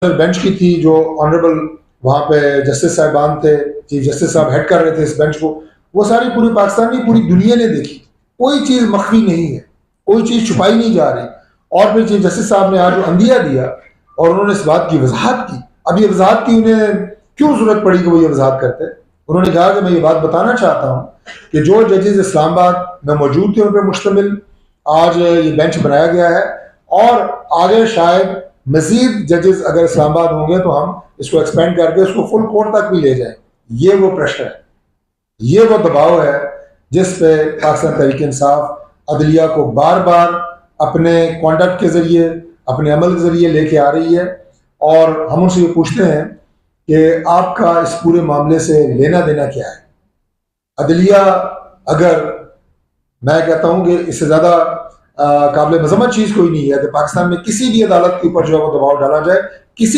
Bench की थी जो ऑनरेबल वहाँ पे जस्टिस साहिबान थे, चीफ जस्टिस साहब हेड कर रहे थे इस बेंच को, वो सारी पूरी पाकिस्तान की पूरी दुनिया ने देखी। कोई चीज़ मख्फी नहीं है, कोई चीज़ छुपाई नहीं जा रही। और फिर चीफ जस्टिस साहब ने आज जो अंदिया दिया और उन्होंने इस बात की वजाहत की। अब ये वजाहत की उन्हें क्यों जरूरत पड़ी कि वो ये वजाहत करते? उन्होंने कहा कि मैं ये बात बताना चाहता हूँ कि जो जजेस इस्लामाबाद में मौजूद थे उन पर मुश्तमिल आज ये बेंच बनाया गया है, और आगे शायद मजीद जजेस अगर इस्लामाबाद होंगे तो हम इसको एक्सपेंड करके इसको फुल कोर्ट तक भी ले जाएं। ये वो प्रेशर है, ये वो दबाव है जिस पे पाकिस्तान तहरीक इंसाफ अदलिया को बार बार अपने कॉन्डक्ट के जरिए, अपने अमल के जरिए लेके आ रही है। और हम उनसे ये पूछते हैं कि आपका इस पूरे मामले से लेना देना क्या है? अदलिया, अगर मैं कहता हूं कि इससे ज्यादा काबिल मजम्मत चीज कोई नहीं है कि पाकिस्तान में किसी भी अदालत के ऊपर जो है वो दबाव डाला जाए, किसी